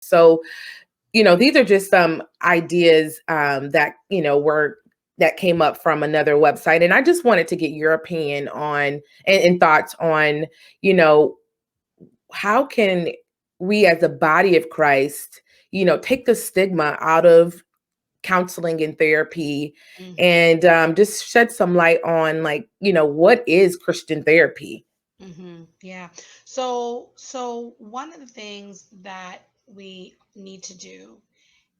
So, these are just some ideas that, that came up from another website. And I just wanted to get your opinion on and thoughts on, you know, how can we as a body of Christ, take the stigma out of counseling and therapy Hmm. and just shed some light on, like, what is Christian therapy? Yeah. So one of the things that we need to do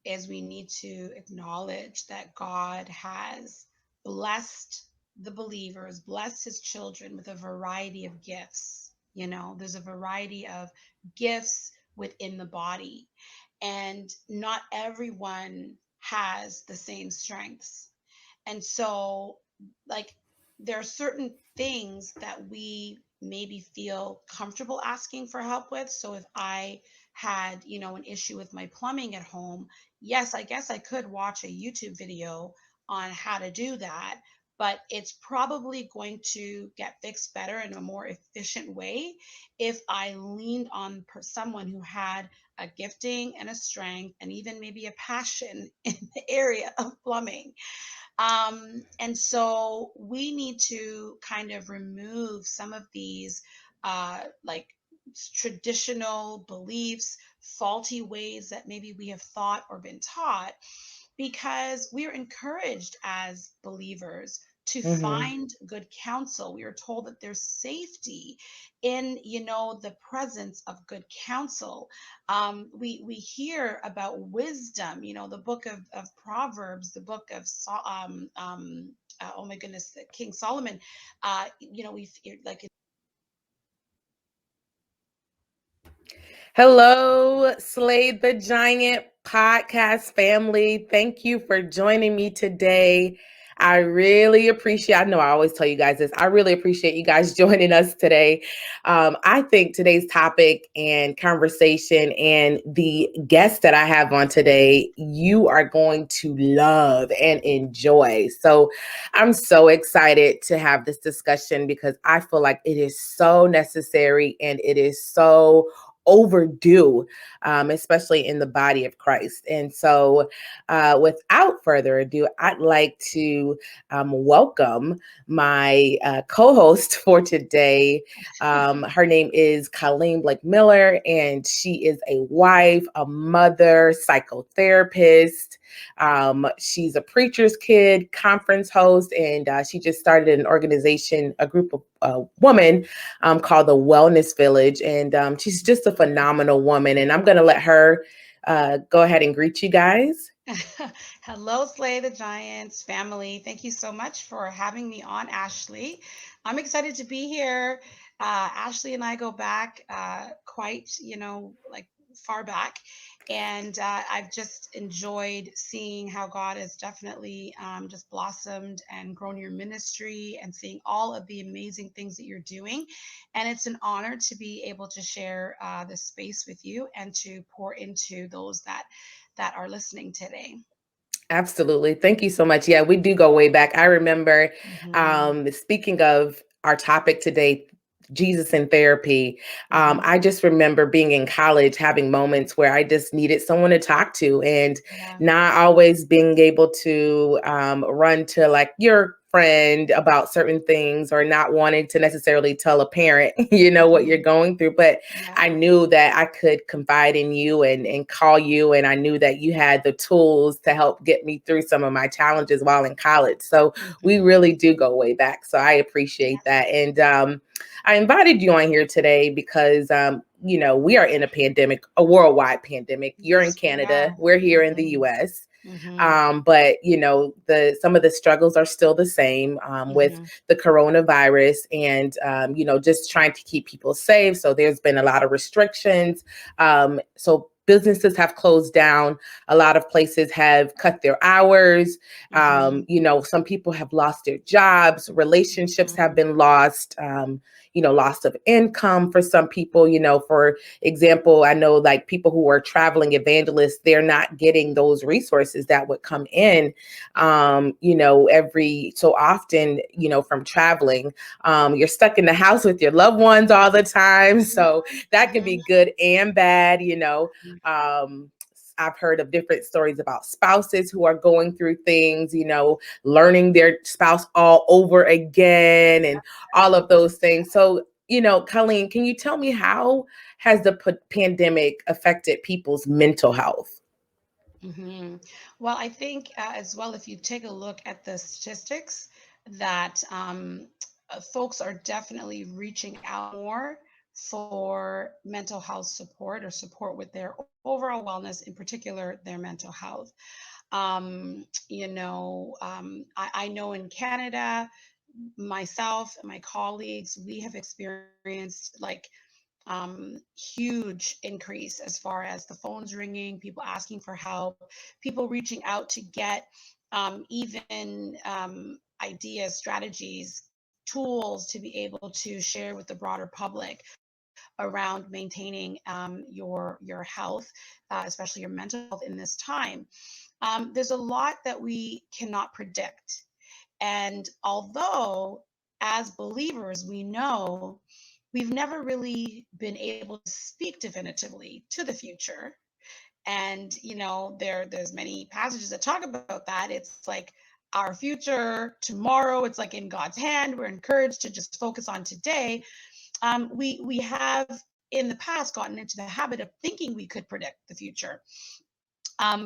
is we need to acknowledge that God has blessed the believers, blessed his children with a variety of gifts. There's a variety of gifts within the body, and not everyone has the same strengths. And so, like, there are certain things that we maybe feel comfortable asking for help with. So if I had, an issue with my plumbing at home, yes, I guess I could watch a YouTube video on how to do that, but it's probably going to get fixed better in a more efficient way if I leaned on someone who had a gifting and a strength and even maybe a passion in the area of plumbing. And so we need to kind of remove some of these, like, traditional beliefs, faulty ways that maybe we have thought or been taught, because we are encouraged as believers to Hmm. find good counsel. We are told that there's safety in, the presence of good counsel. We hear about wisdom, the book of Proverbs, the book of oh my goodness, King Solomon. We like. Hello, Slay the Giant podcast family. Thank you for joining me today. I really appreciate, I know I always tell you guys this, I really appreciate you guys joining us today. I think today's topic and conversation and the guest that I have on today, you are going to love and enjoy. So I'm so excited to have this discussion because I feel like it is so necessary and it is so overdue, especially in the body of Christ. And so, without further ado, I'd like to welcome my co host for today. Her name is Colleen Blake Miller, and she is a wife, a mother, psychotherapist. She's a preacher's kid, conference host, and she just started an organization, a group of women called the Wellness Village. And she's just a phenomenal woman. And I'm going to let her go ahead and greet you guys. Hello, Slay the Giants family. Thank you so much for having me on, Ashley. I'm excited to be here. Ashley and I go back quite, like, far back. And I've just enjoyed seeing how God has definitely just blossomed and grown your ministry, and seeing all of the amazing things that you're doing. And it's an honor to be able to share this space with you and to pour into those that are listening today. Absolutely. Thank you so much. Yeah, we do go way back. I remember, Hmm. speaking of our topic today, Jesus in therapy. Hmm. I just remember being in college, having moments where I just needed someone to talk to, and Yeah. not always being able to run to like your friend about certain things, or not wanting to necessarily tell a parent, what you're Hmm. going through. But Yeah. I knew that I could confide in you and call you. And I knew that you had the tools to help get me through some of my challenges while in college. So we Hmm. really do go way back. So I appreciate Yes. that. And I invited you on here today because, we are in a pandemic, a worldwide pandemic. You're in Yes, we Canada, are. we're here in the Hmm. US. Hmm. But the some of the struggles are still the same with Hmm. the coronavirus, and just trying to keep people safe. So there's been a lot of restrictions. So businesses have closed down. A lot of places have cut their hours. Hmm. Some people have lost their jobs. Relationships have Hmm. been lost. loss of income for some people. For example, I know like people who are traveling evangelists, they're not getting those resources that would come in, every so often, from traveling. You're stuck in the house with your loved ones all the time. So that can be good and bad. Um, I've heard of different stories about spouses who are going through things, learning their spouse all over again and all of those things. So, Colleen, can you tell me how has the pandemic affected people's mental health? hmm Well, I think as well, if you take a look at the statistics, that folks are definitely reaching out more for mental health support or support with their overall wellness, in particular their mental health. I know in Canada, myself and my colleagues, we have experienced like huge increase as far as the phones ringing, people asking for help, people reaching out to get even ideas, strategies, tools to be able to share with the broader public around maintaining your health, especially your mental health in this time. There's a lot that we cannot predict, and although as believers we know we've never really been able to speak definitively to the future, and there's many passages that talk about that. It's like our future tomorrow, it's like in God's hand. We're encouraged to just focus on today. We have in the past gotten into the habit of thinking we could predict the future,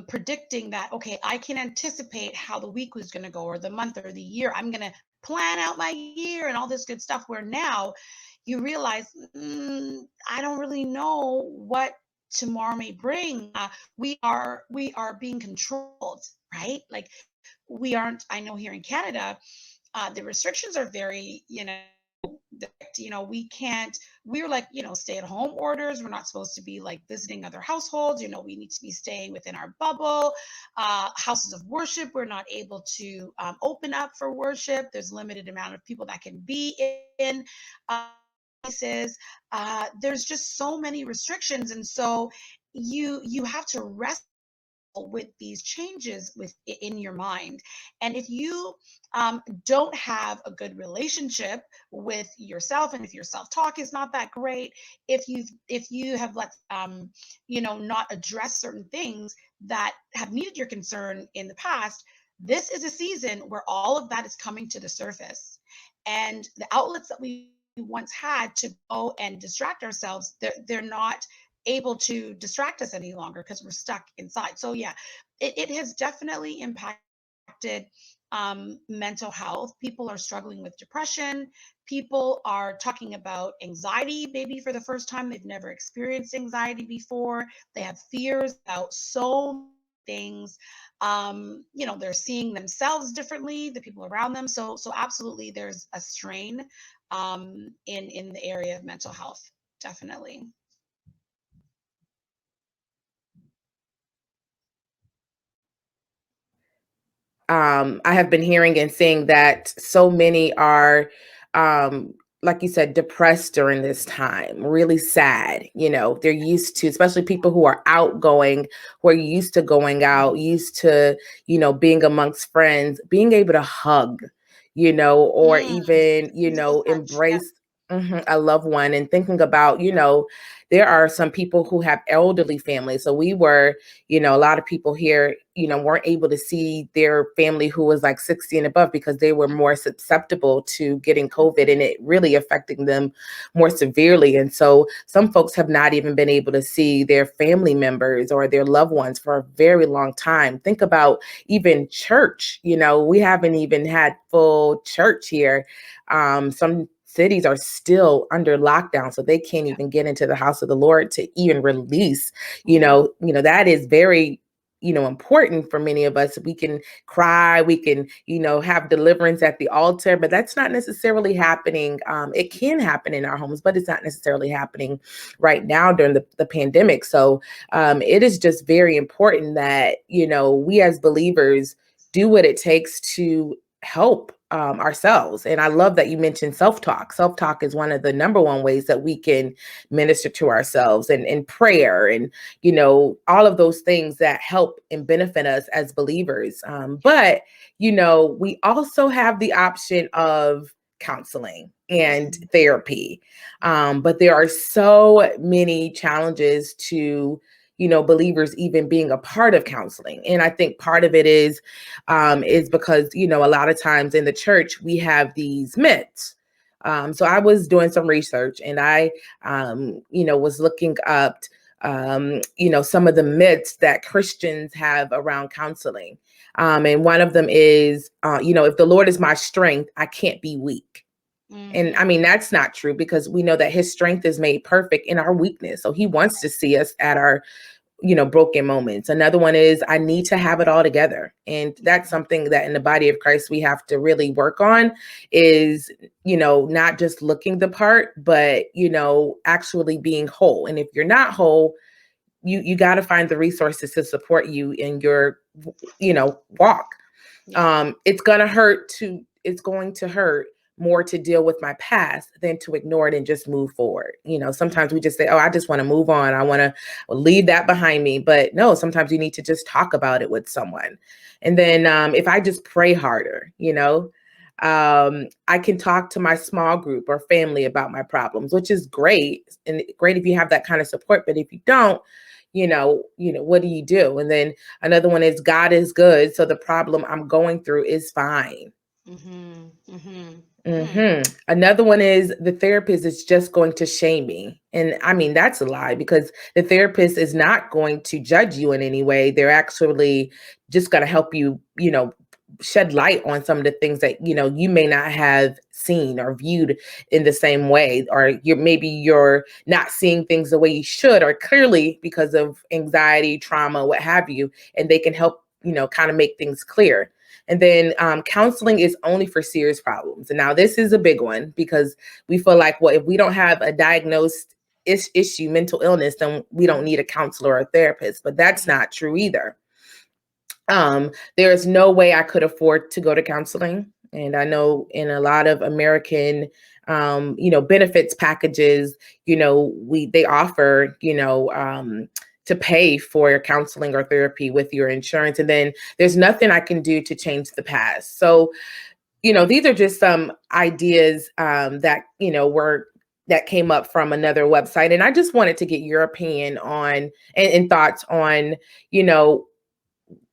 predicting that, okay, I can anticipate how the week was going to go or the month or the year. I'm going to plan out my year and all this good stuff. Where now you realize, I don't really know what tomorrow may bring. We are being controlled, right? Like we aren't. I know here in Canada, the restrictions are very, we can't, we're like, stay at home orders. We're not supposed to be like visiting other households. We need to be staying within our bubble. Houses of worship, we're not able to open up for worship. There's limited amount of people that can be in places. There's just so many restrictions. And so you have to rest with these changes in your mind. And if you don't have a good relationship with yourself, and if your self-talk is not that great, if you have let not address certain things that have needed your concern in the past, this is a season where all of that is coming to the surface, and the outlets that we once had to go and distract ourselves, they're not able to distract us any longer because we're stuck inside. So yeah, it has definitely impacted mental health. People are struggling with depression. People are talking about anxiety, maybe for the first time. They've never experienced anxiety before. They have fears about so many things. They're seeing themselves differently, the people around them. So absolutely, there's a strain in the area of mental health, definitely. I have been hearing and seeing that so many are, um, like you said, depressed during this time, really sad. They're used to, especially people who are outgoing, who are used to going out, used to, being amongst friends, being able to hug, or Mm, even, physical touch. Yeah. embrace a loved one, and thinking about, there are some people who have elderly families. So we were, a lot of people here, weren't able to see their family who was like 60 and above because they were more susceptible to getting COVID and it really affecting them more severely. And so some folks have not even been able to see their family members or their loved ones for a very long time. Think about even church, we haven't even had full church here. Some cities are still under lockdown, so they can't Yeah. even get into the house of the Lord to even release. Mhm. That is very important for many of us. We can cry, we can have deliverance at the altar, but that's not necessarily happening. It can happen in our homes, but it's not necessarily happening right now during the pandemic. So it is just very important that we as believers do what it takes to help ourselves. And I love that you mentioned self-talk. Self-talk is one of the number one ways that we can minister to ourselves, and prayer, and all of those things that help and benefit us as believers. But we also have the option of counseling and Mhm. therapy. But there are so many challenges to believers even being a part of counseling. And I think part of it is because a lot of times in the church we have these myths. So I was doing some research, and I was looking up some of the myths that Christians have around counseling. And one of them is if the Lord is my strength, I can't be weak. And I Mhm. mean, that's not true, because we know that his strength is made perfect in our weakness. So he wants to see us at our broken moments. Another one is I need to have it all together. And that's Mhm. something that in the body of Christ we have to really work on, is, not just looking the part, but, actually being whole. And if you're not whole, you got to find the resources to support you in your, walk. Yeah. It's going to hurt more to deal with my past than to ignore it and just move forward. Sometimes we Mhm. just say, oh, I just want to move on, I want to leave that behind me. But no, sometimes you need to just talk about it with someone. And then if I just pray harder, I can talk to my small group or family about my problems, which is great, and great if you have that kind of support. But if you don't, what do you do? And then another one is God is good, so the problem I'm going through is fine. Mhm. Mhm. Hmm. Another one is the therapist is just going to shame me. And I mean, that's a lie, because the therapist is not going to judge you in any way. They're actually just going to help you, shed light on some of the things that, you may not have seen or viewed in the same way, or you're not seeing things the way you should, or clearly because of anxiety, trauma, what have you. And they can help, kind of make things clear. And then counseling is only for serious problems. And now this is a big one, because we feel like, well, if we don't have a diagnosed issue, mental illness, then we don't need a counselor or a therapist. But that's Yeah. not true either. There is no way I could afford to go to counseling. And I know in a lot of American benefits packages, they offer, to pay for your counseling or therapy with your insurance. And then there's nothing I can do to change the past. So, these are just some ideas that, were that came up from another website. And I just wanted to get your opinion on, and thoughts on, you know,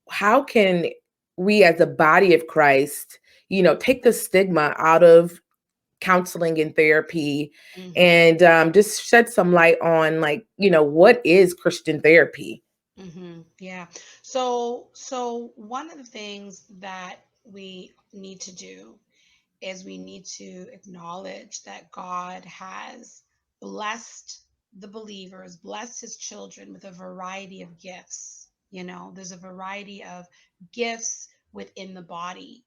how can we as a body of Christ, take the stigma out of counseling and therapy, Mhm. and just shed some light on, like, what is Christian therapy? Yeah. So one of the things that we need to do is we need to acknowledge that God has blessed the believers, blessed his children with a variety of gifts. There's a variety of gifts within the body,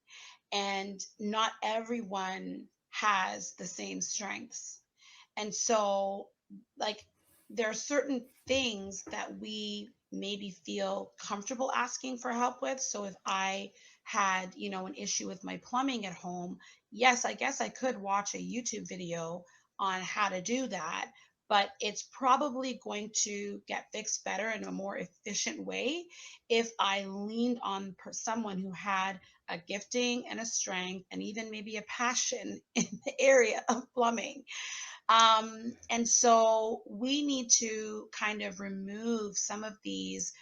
and not everyone has the same strengths. And so, like, there are certain things that we maybe feel comfortable asking for help with. So if I had, an issue with my plumbing at home, yes, I guess I could watch a YouTube video on how to do that, but it's probably going to get fixed better in a more efficient way if I leaned on someone who had a gifting and a strength and even maybe a passion in the area of plumbing. And so we need to kind of remove some of these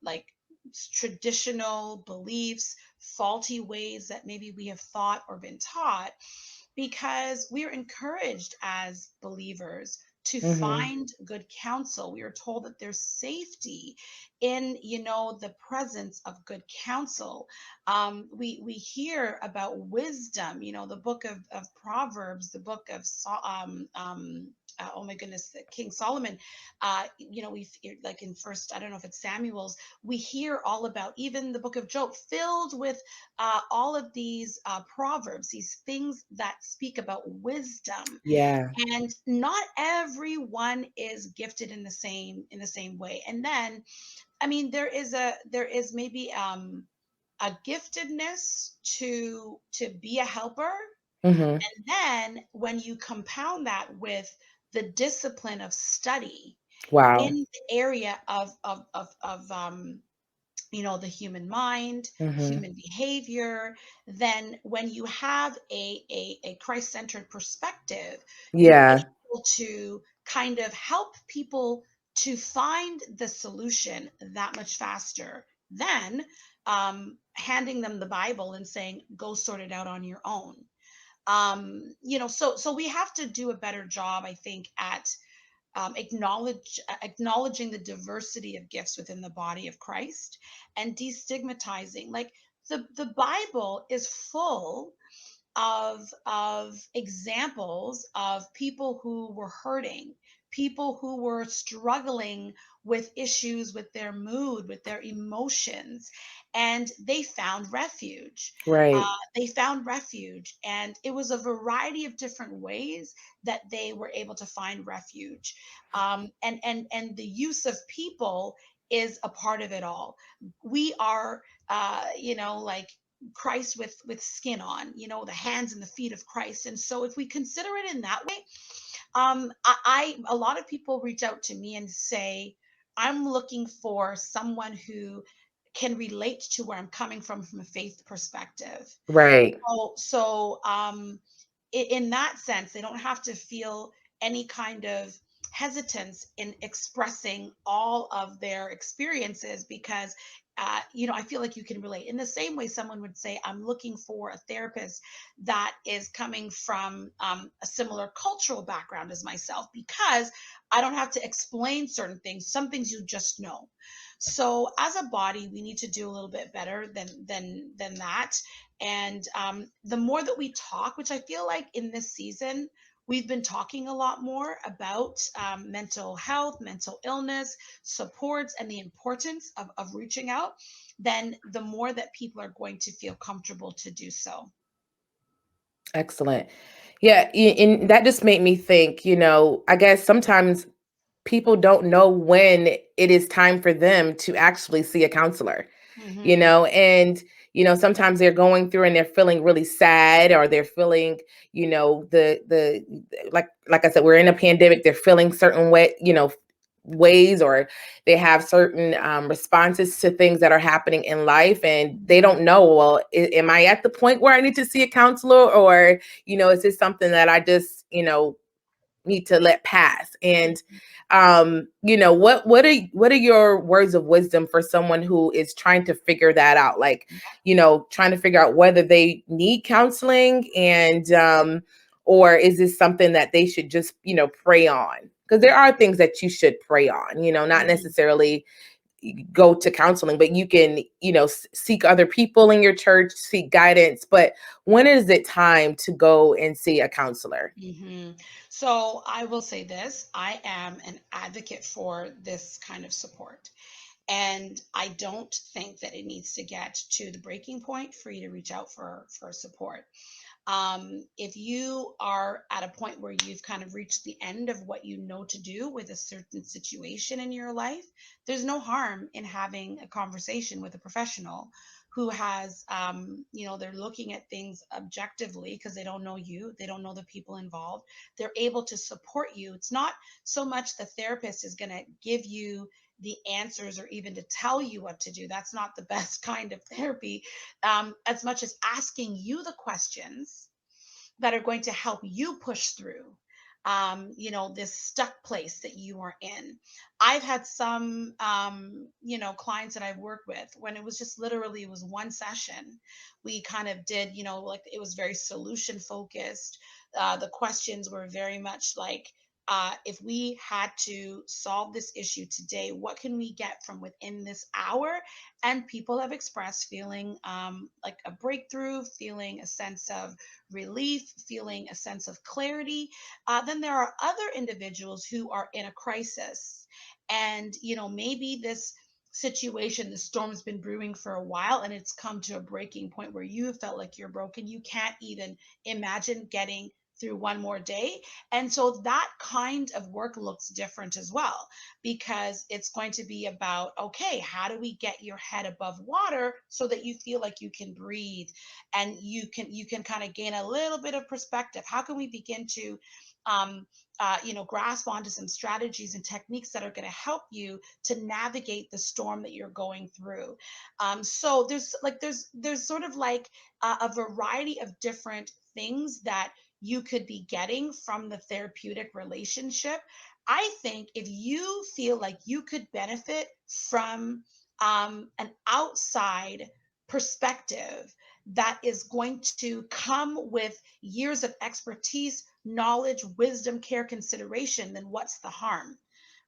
like traditional beliefs, faulty ways that maybe we have thought or been taught, because we are encouraged as believers to Hmm. find good counsel. We are told that there's safety in, the presence of good counsel. We hear about wisdom, the book of Proverbs, the book of oh my goodness, King Solomon. We like in first, I don't know if it's Samuel's, we hear all about, even the book of Job, filled with all of these proverbs, these things that speak about wisdom. Yeah. And not everyone is gifted in the same way. And then, I mean, there is maybe a giftedness to be a helper, Mhm. and then when you compound that with the discipline of study Wow. in the area of the human mind, Mhm. human behavior, then when you have a Christ-centered perspective, you're Yeah. able to kind of help people to find the solution that much faster than handing them the Bible and saying, go sort it out on your own. So we have to do a better job, I think, at acknowledging the diversity of gifts within the body of Christ and destigmatizing. Like the Bible is full of examples of people who were hurting, people who were struggling with issues with their mood, with their emotions, and they found refuge. Right. They found refuge, and it was a variety of different ways that they were able to find refuge. And the use of people is a part of it all. We are, like Christ with skin on, the hands and the feet of Christ. And so if we consider it in that way, I a lot of people reach out to me and say, I'm looking for someone who can relate to where I'm coming from a faith perspective. Right. In that sense, they don't have to feel any kind of hesitance in expressing all of their experiences because I feel like you can relate in the same way someone would say, I'm looking for a therapist that is coming from a similar cultural background as myself, because I don't have to explain certain things. Some things you just know. So as a body, we need to do a little bit better than that. And the more that we talk, which I feel like in this season, we've been talking a lot more about mental health, mental illness, supports, and the importance of reaching out, then the more that people are going to feel comfortable to do so. Excellent. Yeah, and that just made me think, I guess sometimes people don't know when it is time for them to actually see a counselor. Hmm. And sometimes they're going through and they're feeling really sad, or they're feeling, the like I said, we're in a pandemic, they're feeling certain ways, or they have certain responses to things that are happening in life, and they Hmm. don't know, well, am I at the point where I need to see a counselor, or is this something that I just need to let pass? And what are your words of wisdom for someone who is trying to figure that out, like trying to figure out whether they need counseling, and or is this something that they should just pray on, because there are things that you should pray on, not Hmm. necessarily go to counseling, but you can seek other people in your church, seek guidance, but when is it time to go and see a counselor? Hmm. So I will say this: I am an advocate for this kind of support. And I don't think that it needs to get to the breaking point for you to reach out for support. If you are at a point where you've kind of reached the end of what you know to do with a certain situation in your life, there's no harm in having a conversation with a professional who has, they're looking at things objectively because they don't know you, they don't know the people involved. They're able to support you. It's not so much the therapist is going to give you the answers or even to tell you what to do. That's not the best kind of therapy, as much as asking you the questions that are going to help you push through this stuck place that you are in. I've had some clients that I've worked with when it was just literally, it was one session. We kind of did, like, it was very solution focused. The questions were very much like, if we had to solve this issue today, what can we get from within this hour? And people have expressed feeling like a breakthrough, feeling a sense of relief, feeling a sense of clarity. Then there are other individuals who are in a crisis. And, maybe this situation, the storm's been brewing for a while, and it's come to a breaking point where you felt like you're broken. You can't even imagine getting through one more day. And so that kind of work looks different as well, because it's going to be about, okay, how do we get your head above water so that you feel like you can breathe and you can kind of gain a little bit of perspective. How can we begin to um, grasp onto some strategies and techniques that are going to help you to navigate the storm that you're going through. So there's sort of like a variety of different things that you could be getting from the therapeutic relationship. I think if you feel like you could benefit from an outside perspective that is going to come with years of expertise, knowledge, wisdom, care, consideration, then what's the harm?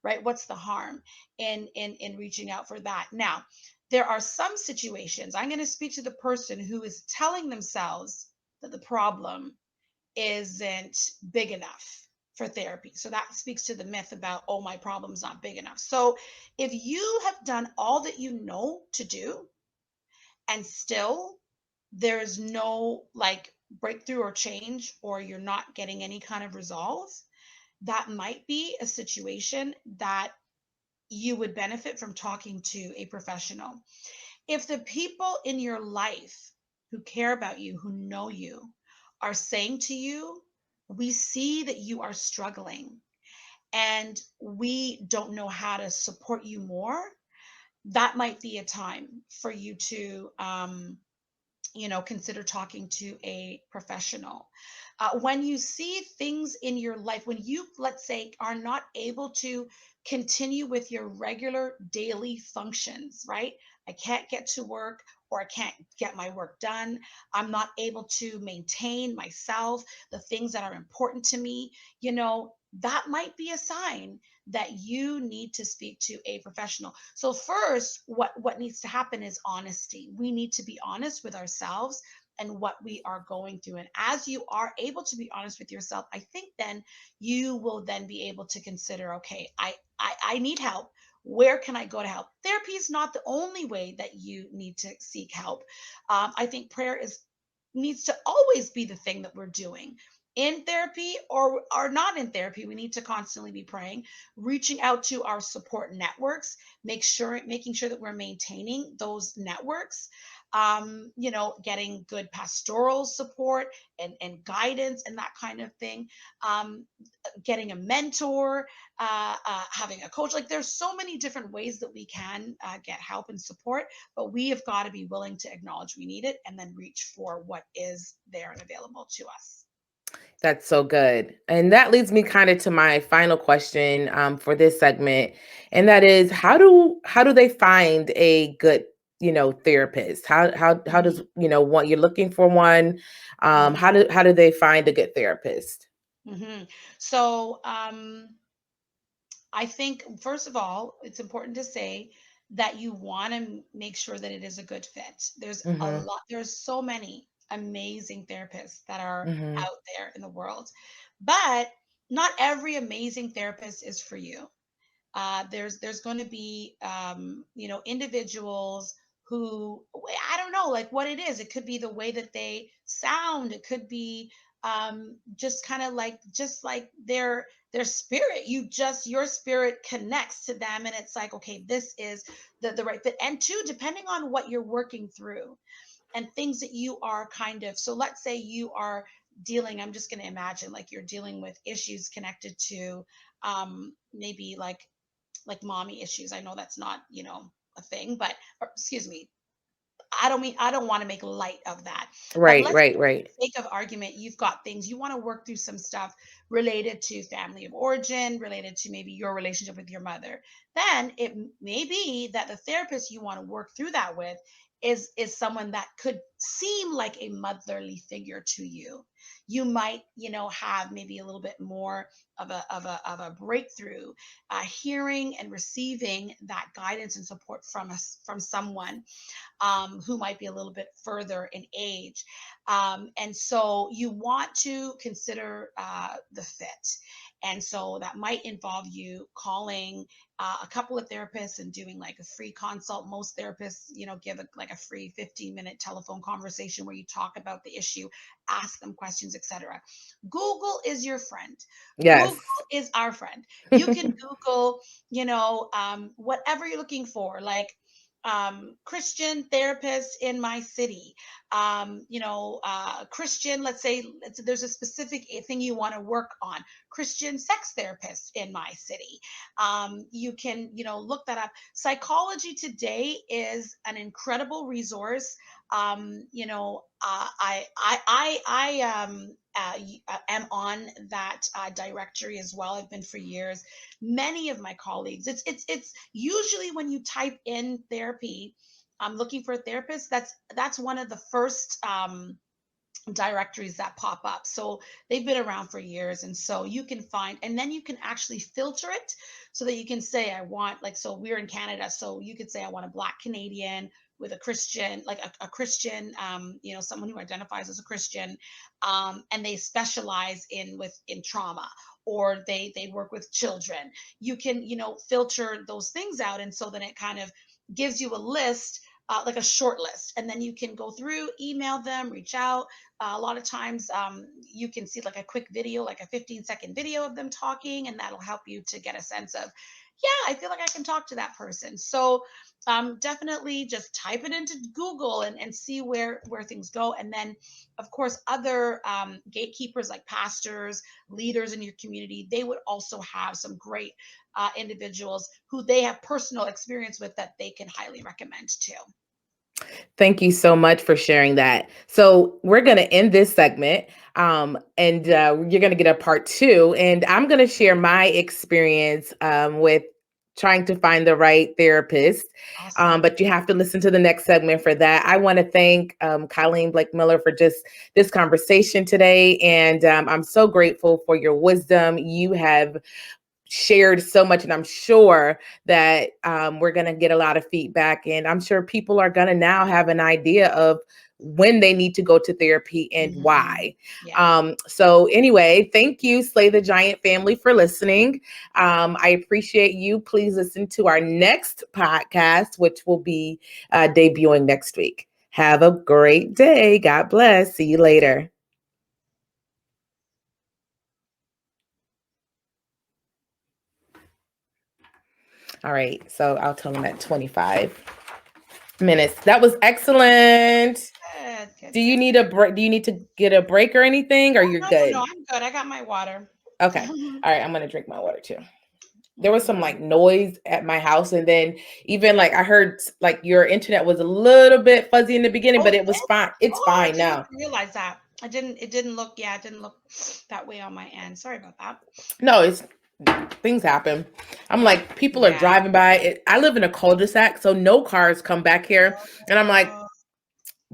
Right? What's the harm in reaching out for that? Now, there are some situations, I'm going to speak to the person who is telling themselves that the problem isn't big enough for therapy. So that speaks to the myth about, oh, my problem's not big enough. So if you have done all that you know to do and still there's no like breakthrough or change, or you're not getting any kind of resolve, that might be a situation that you would benefit from talking to a professional. If the people in your life who care about you, who know you, are saying to you, we see that you are struggling and we don't know how to support you more, that might be a time for you to consider talking to a professional. When you see things in your life, when you, let's say, are not able to continue with your regular daily functions, right? I can't get to work, or I can't get my work done. I'm not able to maintain myself, the things that are important to me, that might be a sign that you need to speak to a professional. So first, what needs to happen is honesty. We need to be honest with ourselves and what we are going through. And as you are able to be honest with yourself, I think then you will then be able to consider, okay, I need help. Where can I go to help? Therapy is not the only way that you need to seek help. I think prayer is needs to always be the thing that we're doing in therapy or not in therapy. We need to constantly be praying, reaching out to our support networks, making sure that we're maintaining those networks, getting good pastoral support and guidance and that kind of thing, um, getting a mentor, having a coach. Like there's so many different ways that we can get help and support, but we have got to be willing to acknowledge we need it and then reach for what is there and available to us. That's so good. And that leads me kind of to my final question for this segment. And that is, how do they find a good, therapist? How Mhm, does, one you're looking for one? mhm, How do they find a good therapist? mhm. So I think, first of all, it's important to say that you want to make sure that it is a good fit. Mhm. There's so many amazing therapists that are Mhm. out there in the world, but not every amazing therapist is for you. There's going to be individuals who, I don't know, like what it is. It could be the way that they sound. It could be just kind of like just like their spirit. Your spirit connects to them, and it's like, okay, this is the right fit. And two, depending on what you're working through and things that you are kind of, so let's say you are dealing, I'm just going to imagine like you're dealing with issues connected to maybe like mommy issues. I know that's not, a thing, but or, excuse me. I don't want to make light of that. But Right, let's right, say for right. the sake of argument, you've got things you want to work through, some stuff related to family of origin, related to maybe your relationship with your mother. Then it may be that the therapist you want to work through that with is someone that could seem like a motherly figure to you. You might, have maybe a little bit more of a breakthrough, hearing and receiving that guidance and support from someone who might be a little bit further in age. And so you want to consider the fit. And so that might involve you calling a couple of therapists and doing like a free consult. Most therapists, give like a free 15-minute telephone conversation where you talk about the issue, ask them questions, etc. Google is your friend. Yes. Google is our friend. You can Google, whatever you're looking for, like Christian therapist in my city, Christian, there's a specific thing you want to work on, Christian sex therapist in my city. You can, look that up. Psychology Today is an incredible resource. I am on that directory as well. I've been for years. Many of my colleagues. It's usually when you type in therapy, I'm looking for a therapist. That's one of the first directories that pop up. So they've been around for years. And so you can find, and then you can actually filter it so that you can say, I want, like, so we're in Canada. So you could say, I want a Black Canadian with a Christian, like a Christian, someone who identifies as a Christian. And they specialize in trauma, or they work with children. You can, filter those things out. And so then it kind of gives you a list, like a short list, and then you can go through, email them, reach out. A lot of times you can see like a quick video, like a 15-second video of them talking, and that'll help you to get a sense of, yeah, I feel like I can talk to that person. So definitely just type it into Google and see where things go. And then, of course, other gatekeepers like pastors, leaders in your community, they would also have some great individuals who they have personal experience with that they can highly recommend too. Thank you so much for sharing that. So we're going to end this segment, and you're going to get a part 2. And I'm going to share my experience with trying to find the right therapist. Awesome. But you have to listen to the next segment for that. I want to thank Colleen Blake Miller for just this conversation today. And I'm so grateful for your wisdom. You have shared so much, and I'm sure that we're going to get a lot of feedback, and I'm sure people are going to now have an idea of when they need to go to therapy and why. Yeah. So anyway, thank you, Slay the Giant family, for listening. I appreciate you. Please listen to our next podcast, which will be debuting next week. Have a great day. God bless. See you later. All right, so I'll tell them at 25 minutes. That was excellent. Good, Do you need a break? Do you need to get a break or anything? Or you're good? No, I'm good. I got my water. Okay. All right, I'm gonna drink my water too. There was some like noise at my house, and then even like I heard like your internet was a little bit fuzzy in the beginning, but it was fine. It's fine now. I didn't realize that. It didn't look that way on my end. Sorry about that. No, things happen. I'm like, people are driving by. I live in a cul-de-sac, so no cars come back here. And I'm like,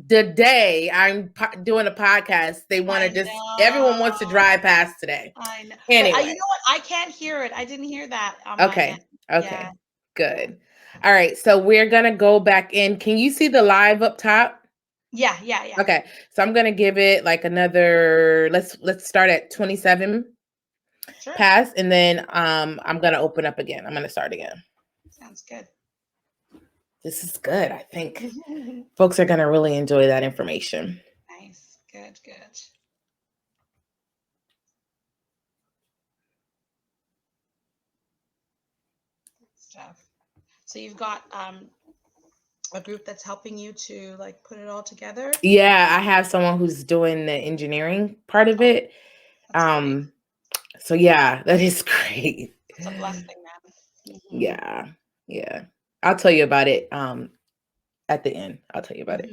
the day I'm doing a podcast, they want to just, everyone wants to drive past today. I know. Anyway. But, you know what? I can't hear it. I didn't hear that on my Okay. end. Okay. Yeah. Good. All right. So we're going to go back in. Can you see the live up top? Yeah. Okay. So I'm going to give it like another, let's start at 27 pass, and then I'm going to open up again. I'm going to start again. Sounds good. This is good. I think folks are going to really enjoy that information. Nice. Good. Stuff. So you've got a group that's helping you to like put it all together? Yeah, I have someone who's doing the engineering part of it. Great. So yeah, that is great. It's a blessing, man. Yeah. I'll tell you about it at the end. I'll tell you about it.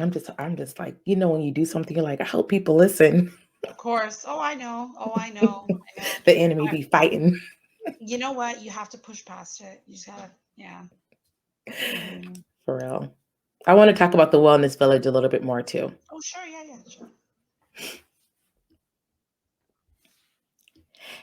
I'm just like, when you do something, you're like, I hope people listen. Of course. Oh, I know. The enemy be fighting. You know what? You have to push past it. You just gotta, yeah. For real. I want to talk about the Wellness Village a little bit more too. Oh, sure. Yeah, sure.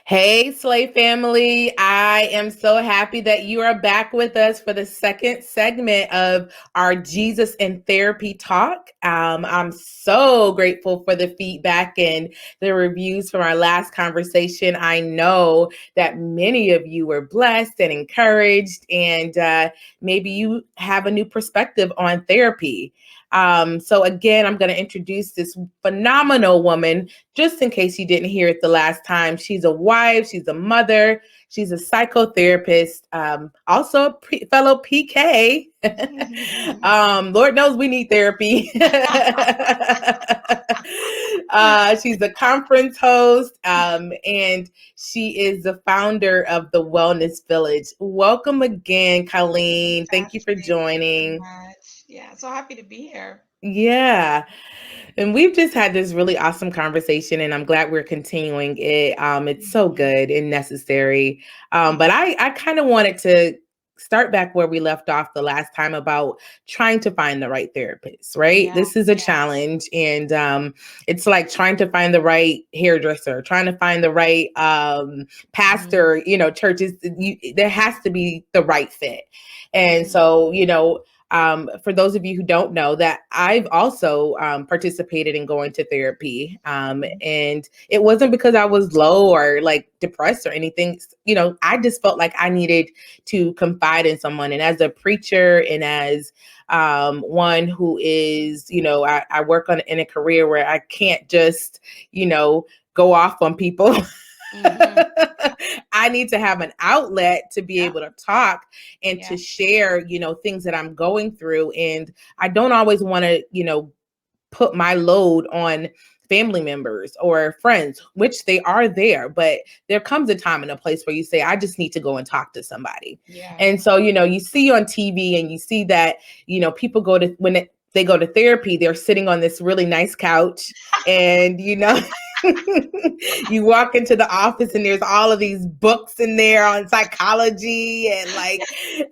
Hey, Slay family. I am so happy that you are back with us for the second segment of our Jesus and Therapy talk. I'm so grateful for the feedback and the reviews from our last conversation. I know that many of you were blessed and encouraged, and maybe you have a new perspective on therapy. So, again, I'm going to introduce this phenomenal woman just in case you didn't hear it the last time. She's a wife, she's a mother, she's a psychotherapist, also a fellow PK. Lord knows we need therapy. She's a conference host, and she is the founder of the Wellness Village. Welcome again, Colleen. Thank you Gosh, for thank you so joining. much. Yeah, so happy to be here. Yeah. And we've just had this really awesome conversation, and I'm glad we're continuing it. It's so Mhm, good and necessary. But mhm. I kind of wanted to start back where we left off the last time about trying to find the right therapist, right? Yeah, This is a yeah. challenge, and it's like trying to find the right hairdresser, trying to find the right Mhm, pastor, churches. There has to be the right fit. And mhm, so, for those of you who don't know, that I've also participated in going to therapy. mhm, And it wasn't because I was low or like depressed or anything. I just felt like I needed to confide in someone. And as a preacher and as one who is, I work in a career where I can't just, go off on people. mhm. I need to have an outlet to be Yep, able to talk and to yep. share, things that I'm going through. And I don't always want to, put my load on family members or friends, which they are there, but there comes a time and a place where you say, I just need to go and talk to somebody. Yeah. And so, you see on TV and you see that, people go to, they go to therapy, they're sitting on this really nice couch and, you walk into the office and there's all of these books in there on psychology and like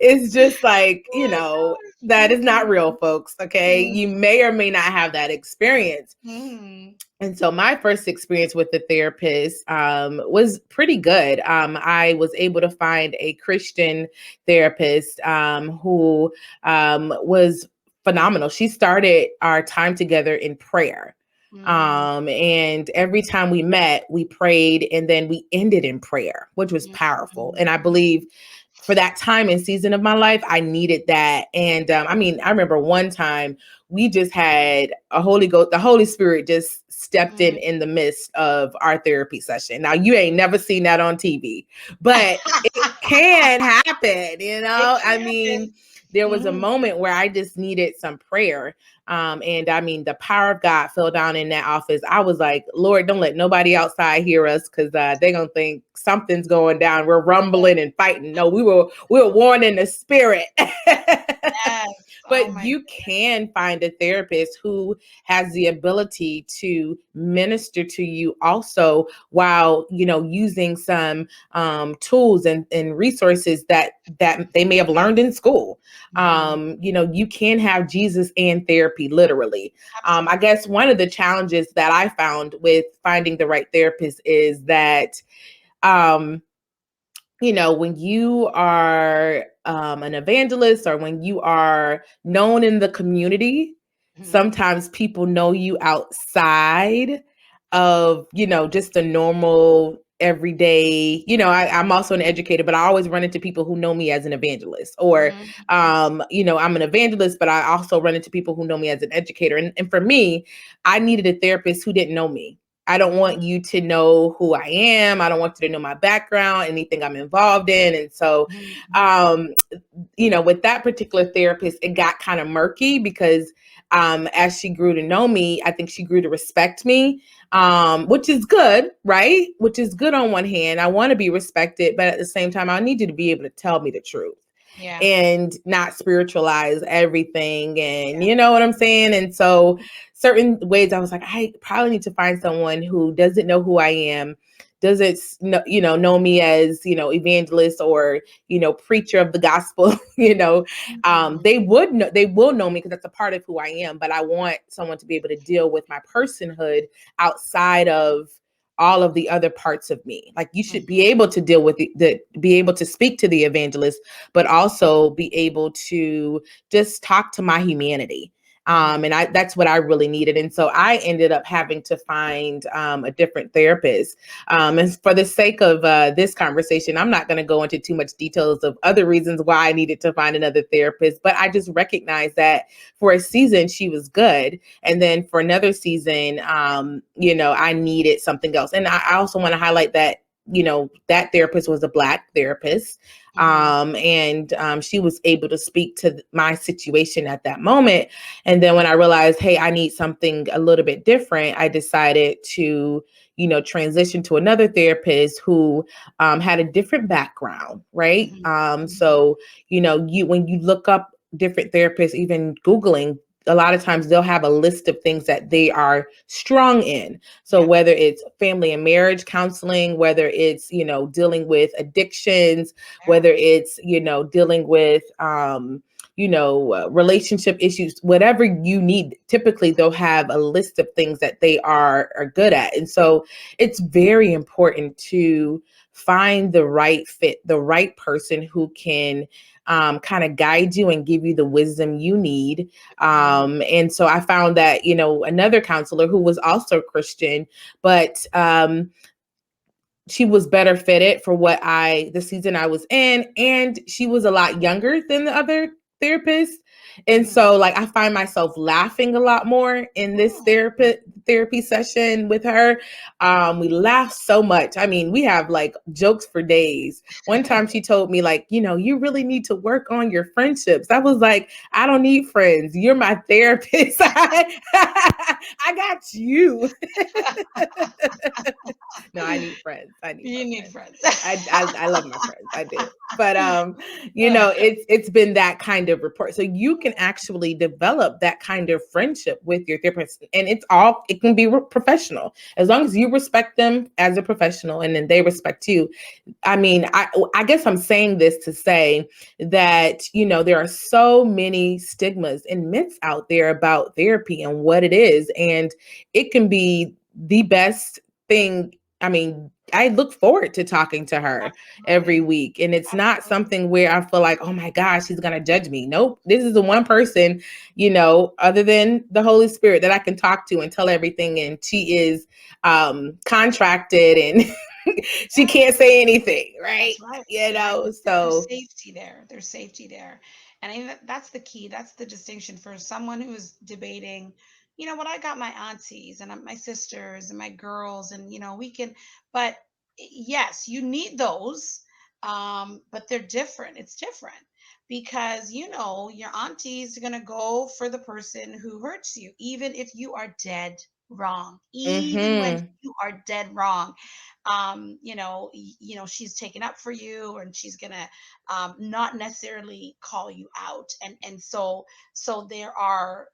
it's just like, Oh my that gosh. is not real, folks. Okay. Mhm, You may or may not have that experience. mhm, And so my first experience with the therapist was pretty good. I was able to find a Christian therapist who was phenomenal. She started our time together in prayer. mhm, And every time we met, we prayed and then we ended in prayer, which was powerful. mhm, And I believe for that time and season of my life, I needed that. And I remember one time we just had a Holy Ghost, the Holy Spirit just stepped mhm. in the midst of our therapy session. Now, you ain't never seen that on TV, but it can happen, It can I happen. mean, there was a Mhm. moment where I just needed some prayer. And the power of God fell down in that office. I was like, Lord, don't let nobody outside hear us because they're gonna think something's going down. We're rumbling and fighting. No, we were warned in the spirit. Yes. Oh But my you can find a therapist who has the ability to minister to you also while using some tools and resources that they may have learned in school. Mhm. You can have Jesus and therapy literally. I Absolutely. guess one of the challenges that I found with finding the right therapist is that um, when you are an evangelist or when you are known in the community, Mhm. sometimes people know you outside of, just a normal everyday, I'm also an educator, but I always run into people who know me as an evangelist or, Mhm. I'm an evangelist, but I also run into people who know me as an educator. And for me, I needed a therapist who didn't know me. I don't Mhm. want you to know who I am. I don't want you to know my background, anything I'm involved in. And so, Mhm. Mhm. um, with that particular therapist, it got kind of murky because as she grew to know me, I think she grew to respect me, which is good, right? Which is good on one hand. I want to be respected, but at the same time, I need you to be able to tell me the truth Yeah. and not spiritualize everything. And Yeah. you know what I'm saying? And so certain ways I was like, I probably need to find someone who doesn't know who I am, doesn't know me as, evangelist or, preacher of the gospel, Mhm. they will know me because that's a part of who I am. But I want someone to be able to deal with my personhood outside of all of the other parts of me. Like you should be Mhm. able to deal with be able to speak to the evangelist, but also be able to just talk to my humanity. Mhm. And that's what I really needed. And so I ended up having to find a different therapist. And for the sake of this conversation, I'm not going to go into too much details of other reasons why I needed to find another therapist, but I just recognized that for a season she was good, and then for another season, I needed something else. And I also want to highlight that that therapist was a Black therapist, Mhm. and she was able to speak to my situation at that moment. And then when I realized, hey, I need something a little bit different, I decided to transition to another therapist who had a different background, right? Mhm. Mhm. So you when you look up different therapists, even Googling, a lot of times they'll have a list of things that they are strong in. So Yeah. whether it's family and marriage counseling, whether it's, dealing with addictions, Yeah. whether it's, dealing with, relationship issues, whatever you need, typically they'll have a list of things that they are good at. And so it's very important to find the right fit, the right person who can kind of guide you and give you the wisdom you need. Mhm. And so I found that, another counselor who was also Christian, but she was better fitted for the season I was in, and she was a lot younger than the other therapist. And Mhm. so like I find myself laughing a lot more in this Oh. therapy session with her. We laugh so much. I mean, we have like jokes for days. One time she told me like, you really need to work on your friendships. I was like, I don't need friends. You're my therapist. I got you. No, I need friends. I need my You need friends. friends. I love my friends. I do. But it's been that kind of report. So you can actually develop that kind of friendship with your therapist, and it can be professional as long as you respect them as a professional, and then they respect you. I mean, I guess I'm saying this to say that, there are so many stigmas and myths out there about therapy and what it is, and it can be the best thing. I mean, I look forward to talking to her every Absolutely. week. And it's not Absolutely. something where I feel like, oh my gosh, she's going to judge me. Nope. This is the one person, other than the Holy Spirit, that I can talk to and tell everything. And she is contracted and she Yeah. can't say anything, right? That's right. Right. There's So, safety there. There's safety there. And I think that's the key. That's the distinction for someone who is debating, what I got my aunties and my sisters and my girls, and, we can, but yes, you need those. But they're different. It's different because, your aunties are going to go for the person who hurts you, even if you are dead wrong, even when mhm. you are dead wrong. She's taken up for you, and she's gonna not necessarily call you out. And so there are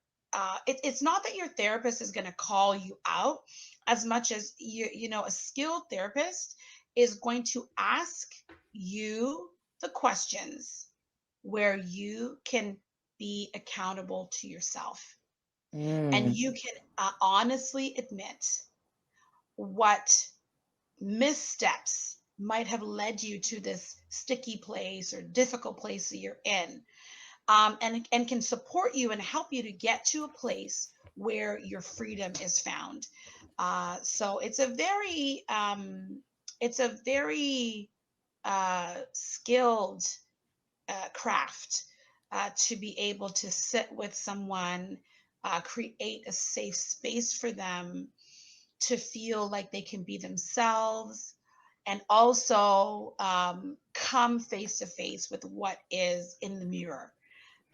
it's not that your therapist is going to call you out as much as a skilled therapist is going to ask you the questions where you can be accountable to yourself, and Mm. you can honestly admit what missteps might have led you to this sticky place or difficult place that you're in, and can support you and help you to get to a place where your freedom is found. So it's a very skilled craft to be able to sit with someone, create a safe space for them to feel like they can be themselves, and also come face to face with what is in the mirror.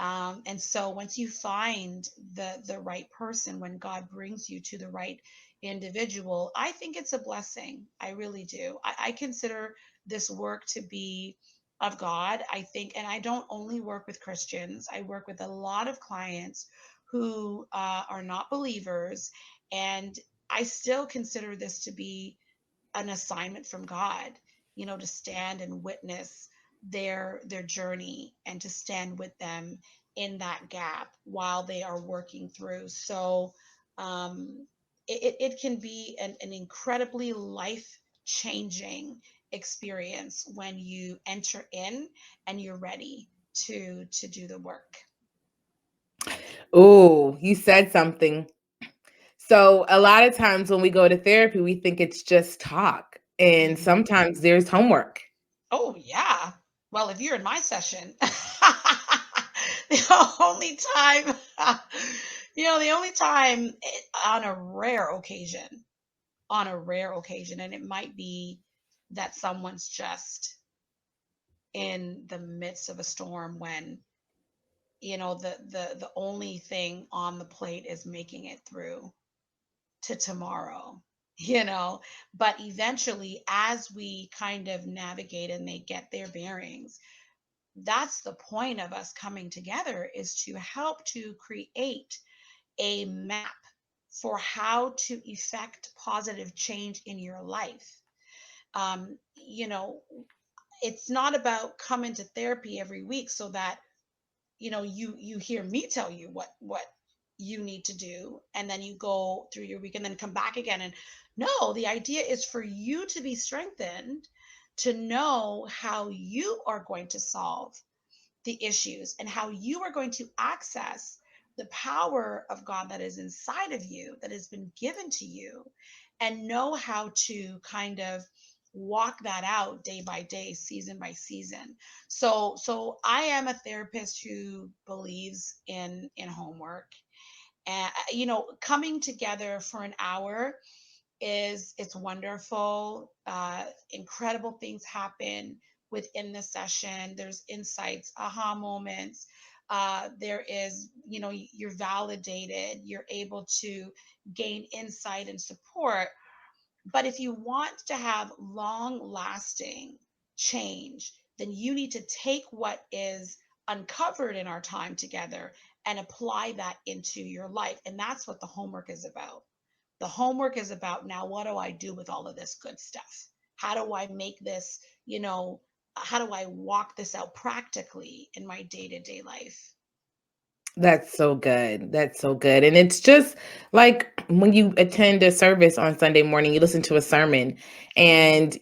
And so once you find the right person, when God brings you to the right individual, I think it's a blessing. I really do. I consider this work to be of God. I think, and I don't only work with Christians. I work with a lot of clients who are not believers, and I still consider this to be an assignment from God, to stand and witness their journey, and to stand with them in that gap while they are working through. So, um, it can be an incredibly life changing experience when you enter in and you're ready to do the work. Oh, you said something. So a lot of times when we go to therapy, we think it's just talk, and Mhm. sometimes there's homework. Oh yeah. Well, if you're in my session, the only time, the only time on a rare occasion, and it might be that someone's just in the midst of a storm when the only thing on the plate is making it through to tomorrow. you know but eventually, as we kind of navigate and they get their bearings, that's the point of us coming together, is to help to create a map for how to effect positive change in your life. um, you know it's not about coming to therapy every week so that you hear me tell you what you need to do, and then you go through your week and then come back again. And no, the idea is for you to be strengthened, to know how you are going to solve the issues and how you are going to access the power of God that is inside of you, that has been given to you, and know how to kind of walk that out day by day, season by season. So I am a therapist who believes in homework. And coming together for an hour is it's wonderful. Incredible things happen within the session. There's insights, aha moments. There is, you're validated. You're able to gain insight and support. But if you want to have long lasting change, then you need to take what is uncovered in our time together and apply that into your life. And that's what the homework is about. The homework is about, now what do I do with all of this good stuff? How do I make this, how do I walk this out practically in my day to day life? That's so good. That's so good. And it's just like when you attend a service on Sunday morning, you listen to a sermon, Mhm. and,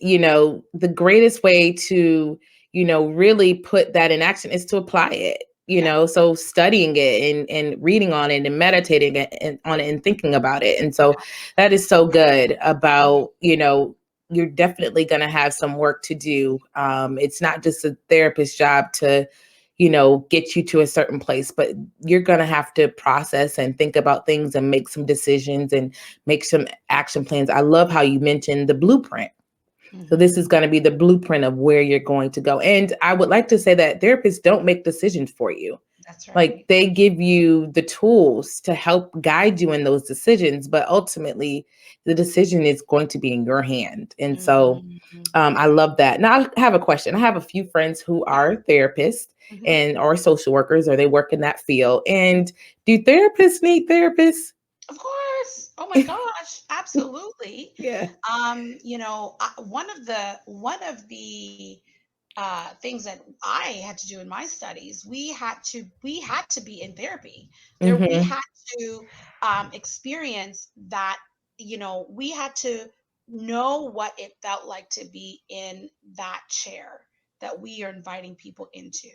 the greatest way to, really put that in action is to apply it. Yeah. So studying it and reading on it and meditating on it and thinking about it. And so that is so good Mhm. about, you're definitely going to have some work to do. It's not just a therapist's job to, get you to a certain place, but you're going to have to process and think about things and make some decisions and make some action plans. I love how you mentioned the blueprint. So this Mhm. is going to be the blueprint of where you're going to go. And I would like to say that therapists don't make decisions for you. That's Like, right. they give you the tools to help guide you in those decisions, but ultimately the decision is going to be in your hand. And so Mhm. I love that. Now I have a question. I have a few friends who Yeah. are therapists Mhm. and or social workers, or they work in that field. And do therapists need therapists? Of course. Oh my gosh, absolutely. Yeah. One of the things that I had to do in my studies, we had to be in therapy. We Hmm. had to experience that. We had to know what it felt like to be in that chair that we are inviting people into.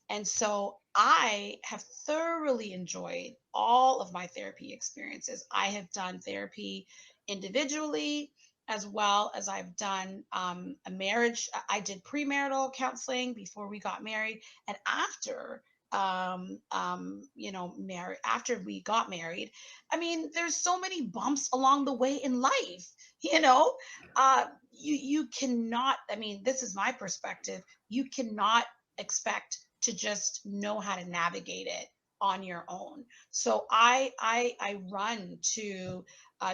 And so I have thoroughly enjoyed all of my therapy experiences. I have done therapy individually, as well as I've done a marriage. I did premarital counseling before we got married, and after married after we got married. I mean, there's so many bumps along the way in life. You know, you cannot. I mean, this is my perspective. You cannot expect to just know how to navigate it on your own. So I run to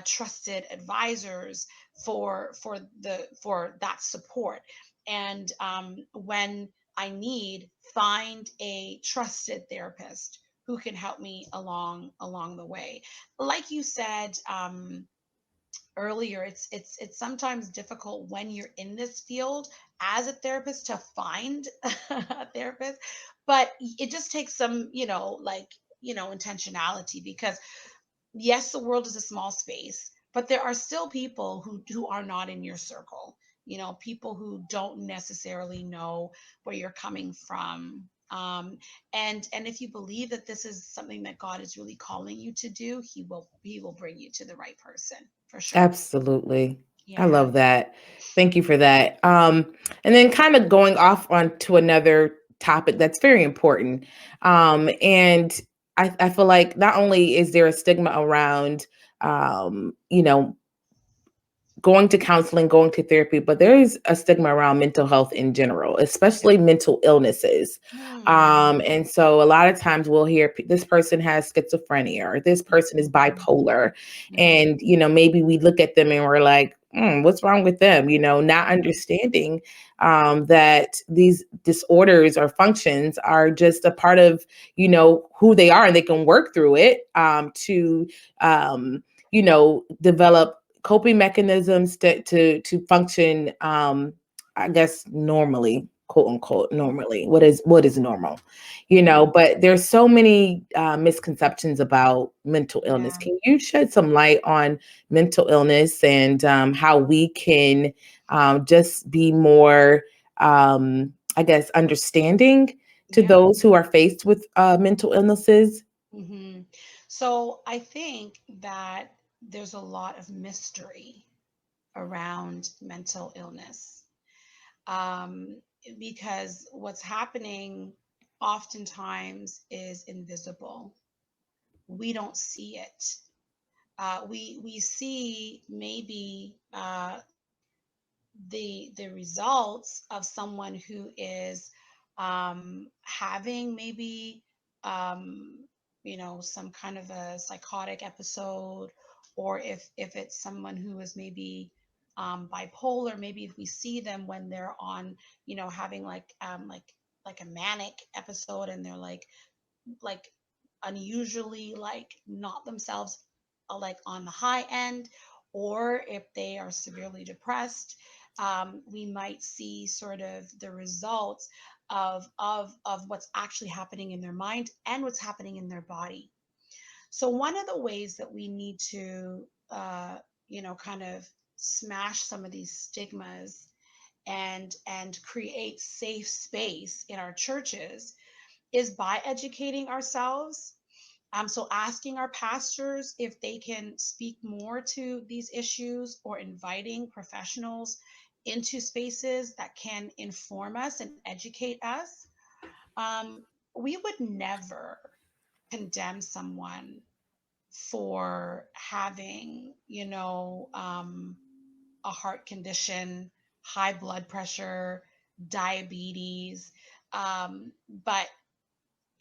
trusted advisors for that support. And when I need, find a trusted therapist who can help me along the way. Like you said, earlier, it's sometimes difficult when you're in this field as a therapist to find a therapist, but it just takes some, intentionality, because yes, the world is a small space, but there are still people who are not in your circle. You know, people who don't necessarily know where you're coming from. And if you believe that this is something that God is really calling you to do, he will bring you to the right person for sure. Absolutely. I Yeah. love that. Thank you for that. And then kind of going off onto another topic that's very important. And I feel like not only is there a stigma around, you know, going to counseling, going to therapy, but there is a stigma around mental health in general, especially mental illnesses. Hmm. And so a lot of times we'll hear this person has schizophrenia or this person is Mhm. bipolar. Mhm. And, maybe we look at them and we're like, what's wrong with them? Not understanding that these disorders or functions are just a part of, who they are and they can work through it to, develop coping mechanisms to function, I guess normally, quote unquote normally. What is normal, Mhm. but there's so many misconceptions about mental illness. Yeah. Can you shed some light on mental illness and how we can just be more, I guess, understanding to Yeah. those who are faced with mental illnesses? Hmm. So I think that there's a lot of mystery around mental illness, um, because what's happening oftentimes is invisible. We don't see it. We see maybe the results of someone who is having maybe um, some kind of a psychotic episode, or if it's someone who is maybe bipolar. Maybe if we see them when they're on, having like a manic episode, and they're like unusually like not themselves, like on the high end, or if they are severely depressed, we might see sort of the results of what's actually happening in their mind and what's happening in their body. So one of the ways that we need to kind of smash some of these stigmas and create safe space in our churches is by educating ourselves. So asking our pastors if they can speak more to these issues, or inviting professionals into spaces that can inform us and educate us. Um, we would never condemn someone for having, a heart condition, high blood pressure, diabetes, but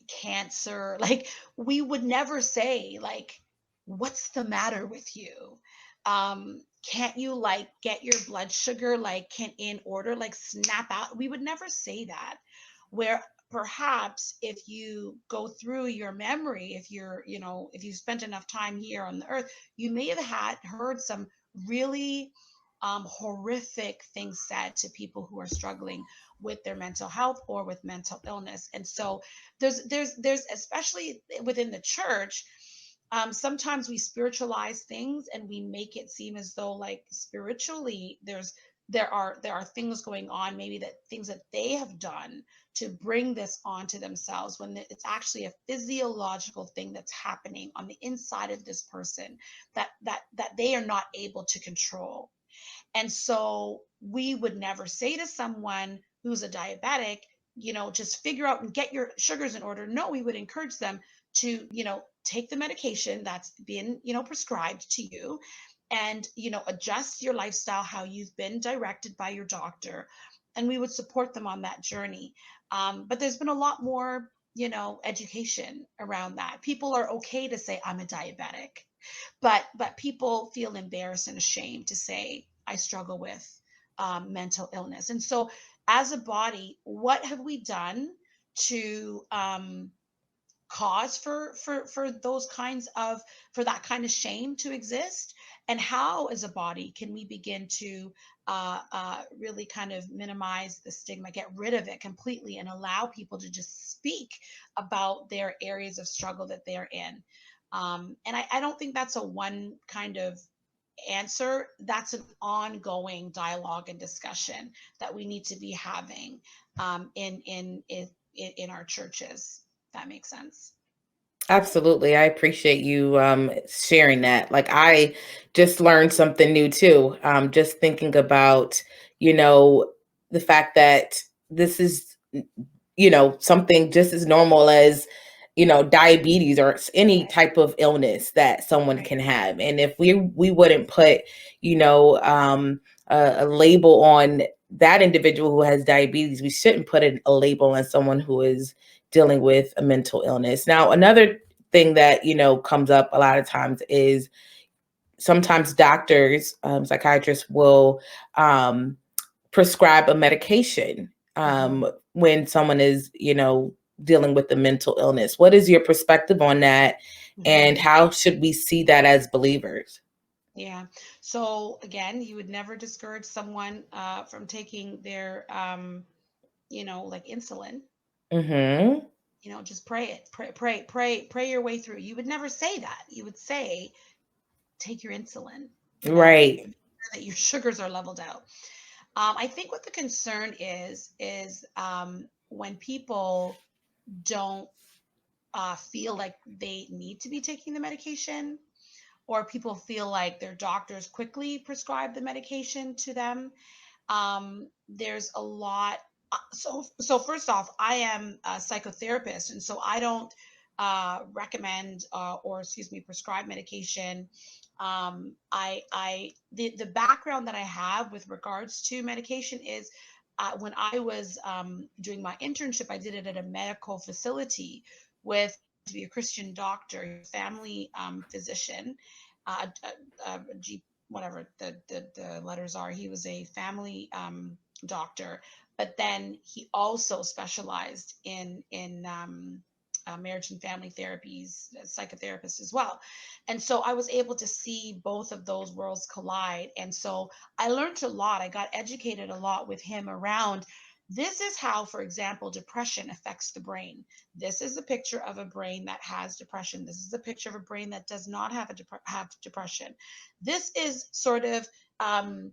cancer. Like, we would never say, like, what's the matter with you? Can't you like get your blood sugar like can in order, like snap out? We would never say that. Where perhaps if you go through your memory, if you spent enough time here on the earth, you may have had heard some really horrific things said to people who are struggling with their mental health or with mental illness. And so there's especially within the church, sometimes we spiritualize things and we make it seem as though like spiritually there are things going on, maybe that things that they have done to bring this onto themselves, when it's actually a physiological thing that's happening on the inside of this person that they are not able to control. And so we would never say to someone who's a diabetic, just figure out and get your sugars in order. No, we would encourage them to, take the medication that's been, prescribed to you, and, adjust your lifestyle how you've been directed by your doctor. And we would support them on that journey. But there's been a lot more, education around that. People are okay to say, I'm a diabetic, but people feel embarrassed and ashamed to say, I struggle with mental illness. And so as a body, what have we done to cause for those kinds of for that kind of shame to exist? And how as a body can we begin to really kind of minimize the stigma, get rid of it completely, and allow people to just speak about their areas of struggle that they're in? And I don't think that's a one kind of answer. That's an ongoing dialogue and discussion that we need to be having in our churches. If that makes sense. Absolutely. I appreciate you sharing that. Like, I just learned something new too. Just thinking about, you know, the fact that this is, something just as normal as, diabetes or any Right. type of illness that someone Right. can have. And if we wouldn't put, a label on that individual who has diabetes, we shouldn't put a label on someone who is dealing with a mental illness. Now, another thing that comes up a lot of times is sometimes doctors, psychiatrists will um, prescribe a medication Hmm. when someone is dealing with a mental illness. What is your perspective on that, and Hmm. how should we see that as believers? Yeah. So again, you would never discourage someone from taking their, like insulin. Mm-hmm. Just pray it, pray your way through. You would never say that. You would say, take your insulin. Right. Make sure that your sugars are leveled out. I think what the concern is when people don't feel like they need to be taking the medication, or people feel like their doctors quickly prescribe the medication to them. There's a lot. So first off, I am a psychotherapist, and so I don't recommend or excuse me prescribe medication. The background that I have with regards to medication is when I was doing my internship, I did it at a medical facility with to be a Christian doctor, family physician, G, whatever the letters are. He was a family doctor, but then he also specialized in marriage and family therapies, psychotherapist as well. And so I was able to see both of those worlds collide. And so I learned a lot. I got educated a lot with him around. This is how, for example, depression affects the brain. This is a picture of a brain that has depression. This is a picture of a brain that does not have depression. This is sort of um,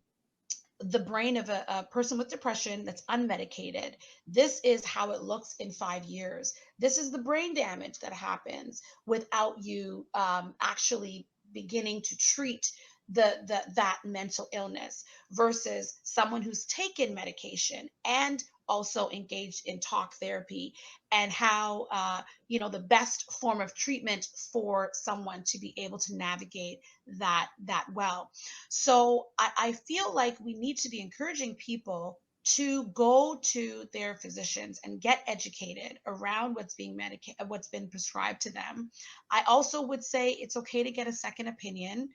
the brain of a person with depression that's unmedicated. This is how it looks in 5 years. This is the brain damage that happens without you actually beginning to treat that mental illness versus someone who's taken medication and also engaged in talk therapy, and how the best form of treatment for someone to be able to navigate that well. So I feel like we need to be encouraging people to go to their physicians and get educated around what's being medicated, what's been prescribed to them. I also would say it's okay to get a second opinion.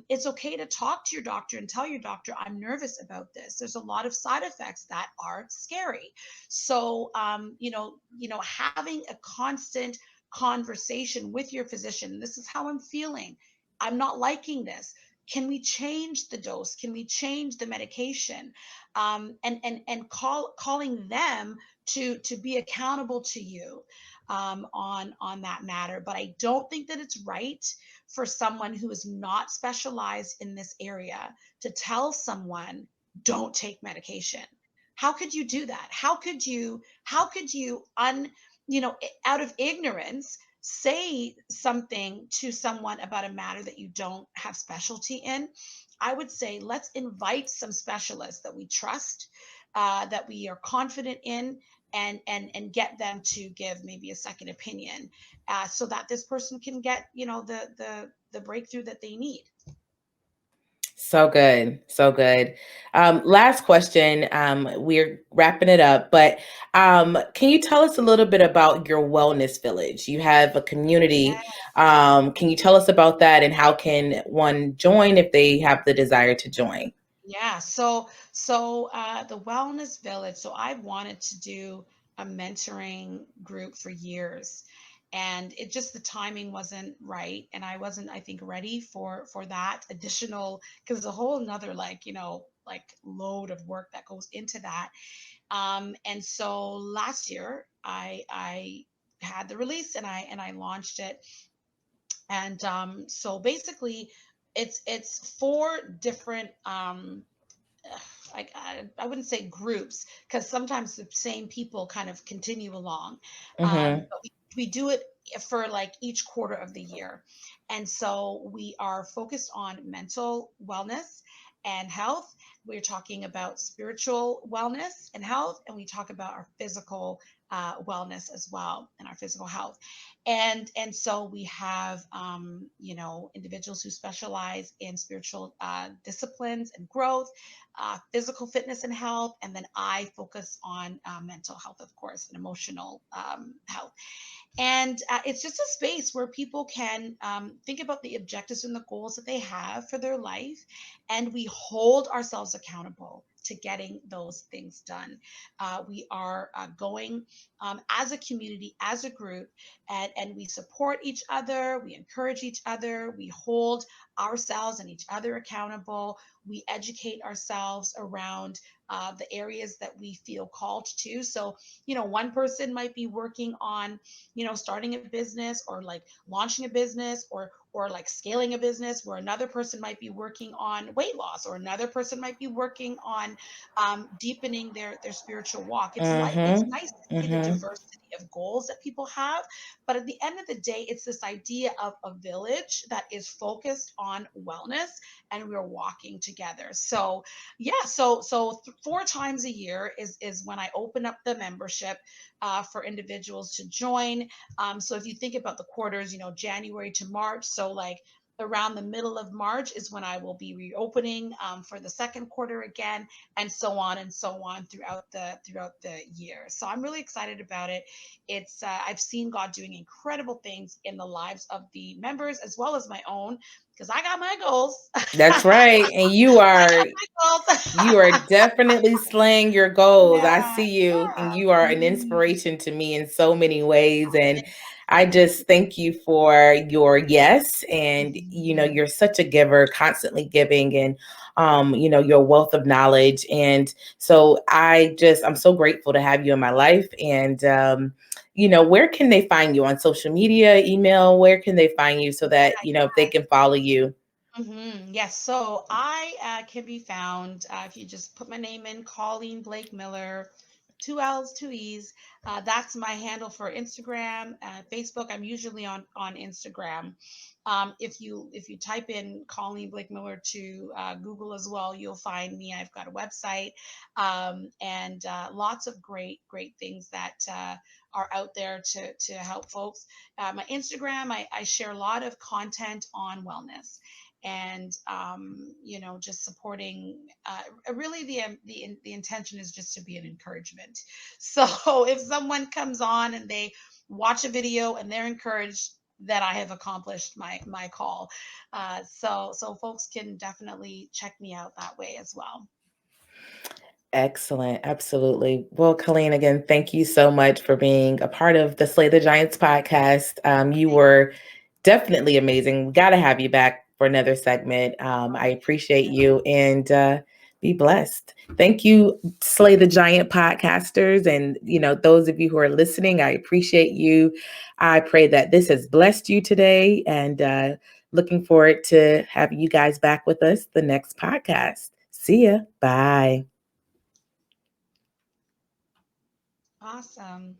It's okay to talk to your doctor and tell your doctor, I'm nervous about this. There's a lot of side effects that are scary. So, having a constant conversation with your physician. This is how I'm feeling. I'm not liking this. Can we change the dose? Can we change the medication? And calling them to be accountable to you on that matter. But I don't think that it's right for someone who is not specialized in this area to tell someone, don't take medication. How could you do that? How could you out of ignorance say something to someone about a matter that you don't have specialty in? I would say let's invite some specialists that we trust, that we are confident in, and get them to give maybe a second opinion, so that this person can get the breakthrough that they need. So good. So good. Last question. We're wrapping it up, but can you tell us a little bit about your wellness village? You have a community. Can you tell us about that, and how can one join if they have the desire to join? Yeah, so the Wellness Village. So I've wanted to do a mentoring group for years, and it just the timing wasn't right, and I wasn't, I think, ready for that additional, because there's a whole another like load of work that goes into that. And so last year I had the release, and I launched it. And so basically, it's four different I wouldn't say groups because sometimes the same people kind of continue along. Mm-hmm. But we do it for like each quarter of the year. And so we are focused on mental wellness and health. We're talking about spiritual wellness and health, and we talk about our physical wellness as well and our physical health. And so we have individuals who specialize in spiritual disciplines and growth, physical fitness and health, and then I focus on mental health, of course, and emotional health. And it's just a space where people can think about the objectives and the goals that they have for their life. And we hold ourselves accountable to getting those things done. We are going as a community, as a group, and we support each other, we encourage each other, we hold ourselves and each other accountable, we educate ourselves around the areas that we feel called to. So, one person might be working on starting a business or like launching a business or like scaling a business, where another person might be working on weight loss, or another person might be working on deepening their spiritual walk. It's Mm-hmm. nice to see the Mm-hmm. diversity of goals that people have, but at the end of the day, it's this idea of a village that is focused on wellness, and we're walking together. So yeah, four times a year is when I open up the membership for individuals to join. So if you think about the quarters, January to March, so like around the middle of March is when I will be reopening for the second quarter again, and so on throughout the year. So I'm really excited about it. It's I've seen God doing incredible things in the lives of the members as well as my own, because I got my goals. That's right. And I got my you are goals. definitely slaying your goals. I Yeah, see you, and you are an mhm. inspiration to me in so many ways. And I just thank you for your yes. And, Mhm. you're such a giver, constantly giving, and, your wealth of knowledge. And so I'm so grateful to have you in my life. And, where can they find you on social media, email? Where can they find you so that, if they can follow you? Yes, so I can be found if you just put my name in, Colleen Blake Miller, two L's, two E's. That's my handle for Instagram, Facebook. I'm usually on Instagram. If you type in Colleen Blake Miller to Google as well, you'll find me. I've got a website, and lots of great things that are out there to help folks. My Instagram, I share a lot of content on wellness, and just supporting, really the intention is just to be an encouragement. So if someone comes on and they watch a video and they're encouraged, that I have accomplished my call. So folks can definitely check me out that way as well. Excellent. Absolutely. Well, Colleen, again, thank you so much for being a part of the Slay the Giants podcast. You Thank were definitely amazing. We got to have you back for another segment. you. I appreciate you, and be blessed. Thank you, Slay the Giant podcasters. And, those of you who are listening, I appreciate you. I pray that this has blessed you today, and looking forward to having you guys back with us the next podcast. See ya. Bye. Awesome.